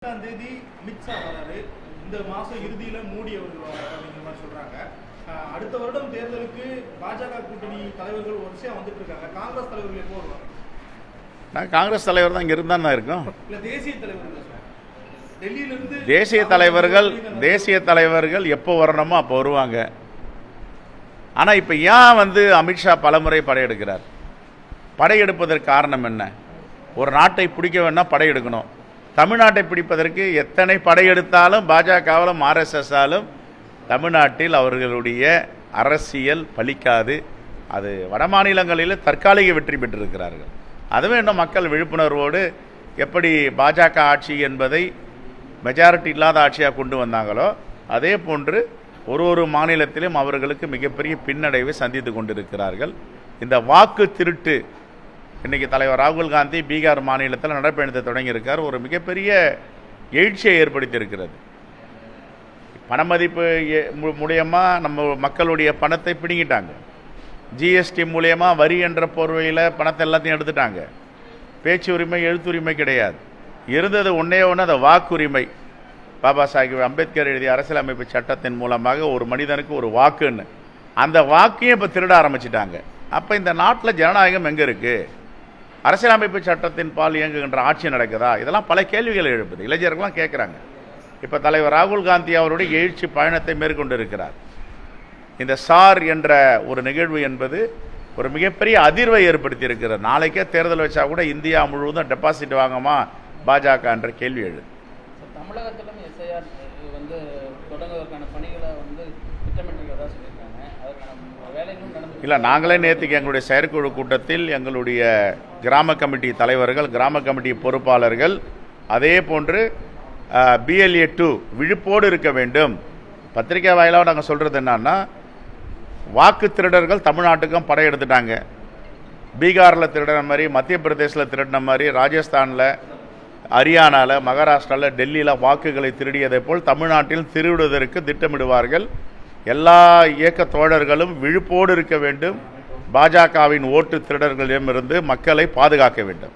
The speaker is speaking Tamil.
தேதி அமித்ஷா வராரு. இந்த மாசம் இறுதியில மோடி அவர்கள் வராரு அப்படிங்கிற மாதிரி சொல்றாங்க. அடுத்த வருடம் தேர்தலுக்கு பாஜக கூட்டணி தலைவர்கள் வரிசையா வந்துட்டு இருக்காங்க. காங்கிரஸ் தலைவர்கள் எப்போ வருவாங்க? நான் காங்கிரஸ் தலைவர் தான் இங்க இருந்தா இருக்கும். இல்ல தேசிய தலைவர்கள் டெல்லியிலிருந்து தேசிய தலைவர்கள் எப்போ வரணுமோ அப்போ வருவாங்க. ஆனா இப்ப ஏன் அமித்ஷா பலமுறை படையெடுக்கிறார்? படையெடுப்பதற்கு காரணம் என்ன? ஒரு நாட்டை பிடிக்க வேணா படையெடுக்கணும். தமிழ்நாட்டை பிடிப்பதற்கு எத்தனை படையெடுத்தாலும் பாஜகவிலும் ஆர்எஸ்எஸ்ஸாலும் தமிழ்நாட்டில் அவர்களுடைய அரசியல் பலிக்காது. அது வட மாநிலங்களில் தற்காலிக வெற்றி பெற்றிருக்கிறார்கள். அதுவே இன்னும் மக்கள் விழிப்புணர்வோடு எப்படி பாஜக ஆட்சி என்பதை மெஜாரிட்டி இல்லாத ஆட்சியாக கொண்டு வந்தாங்களோ அதே போன்று ஒரு மாநிலத்திலும் அவர்களுக்கு மிகப்பெரிய பின்னடைவை சந்தித்து கொண்டிருக்கிறார்கள். இந்த வாக்கு திருட்டு இன்றைக்கி தலைவர் ராகுல் காந்தி பீகார் மாநிலத்தில் நடைபயணத்தை தொடங்கியிருக்கார். ஒரு மிகப்பெரிய எழுச்சியை ஏற்படுத்தியிருக்கிறது. பணமதிப்பு மூலியமாக நம்ம மக்களுடைய பணத்தை பிடுங்கிட்டாங்க. ஜிஎஸ்டி மூலியமாக வரி என்ற போர்வையில் பணத்தை எல்லாத்தையும் எடுத்துட்டாங்க. பேச்சு உரிமை எழுத்துரிமை கிடையாது. இருந்தது ஒன்றே ஒன்று, அந்த வாக்குரிமை. பாபா சாஹிப் அம்பேத்கர் எழுதிய அரசியலமைப்பு சட்டத்தின் மூலமாக ஒரு மனிதனுக்கு ஒரு வாக்குன்னு, அந்த வாக்கையும் இப்போ திருட ஆரம்பிச்சிட்டாங்க. அப்போ இந்த நாட்டில் ஜனநாயகம் எங்கே இருக்குது? அரசியலமைப்பு சட்டத்தின் பால் இயங்குகின்ற ஆட்சி நடக்குதா? இதெல்லாம் பல கேள்விகள் எழுப்புது. இளைஞர்கள்லாம் கேட்குறாங்க. இப்போ தலைவர் ராகுல் காந்தி அவருடைய எழுச்சி பயணத்தை மேற்கொண்டு இருக்கிறார். இந்த சார் என்ற ஒரு நிகழ்வு என்பது ஒரு மிகப்பெரிய அதிர்வை ஏற்படுத்தி இருக்கிறது. நாளைக்கே தேர்தல் வச்சா கூட இந்தியா முழுவதும் டெபாசிட் வாங்குமா பாஜக என்ற கேள்வி எழுது. தமிழகத்திலும் எஸ்ஐஆர் தொடங்குவதற்கான பணிகளை திட்டமிட்டிருக்கிறதா சொல்லியிருக்காங்க. அதற்கான வேலைகளும் நடந்து இல்லை, நாங்களே நேற்றுக்கு எங்களுடைய செயற்குழு கூட்டத்தில் எங்களுடைய கிராம கமிட்டி தலைவர்கள், கிராம கமிட்டி பொறுப்பாளர்கள், அதே போன்று BLA 2 விழிப்போடு இருக்க வேண்டும். பத்திரிகை வாயிலாக நாங்கள் சொல்கிறது என்னன்னா, வாக்கு திருடர்கள் தமிழ்நாட்டுக்கும் படையெடுத்துட்டாங்க. பீகாரில் திருடின மாதிரி, மத்திய பிரதேசில் திருடின மாதிரி, ராஜஸ்தானில், ஹரியானாவில், மகாராஷ்டிராவில், டெல்லியில் வாக்குகளை திருடியதை போல் தமிழ்நாட்டில் திருடுவதற்கு திட்டமிடுவார்கள். எல்லா இயக்க தோழர்களும் விழிப்போடு இருக்க வேண்டும். பாஜகவின் ஓட்டு திருடர்களிடமிருந்து மக்களை பாதுகாக்க வேண்டும்.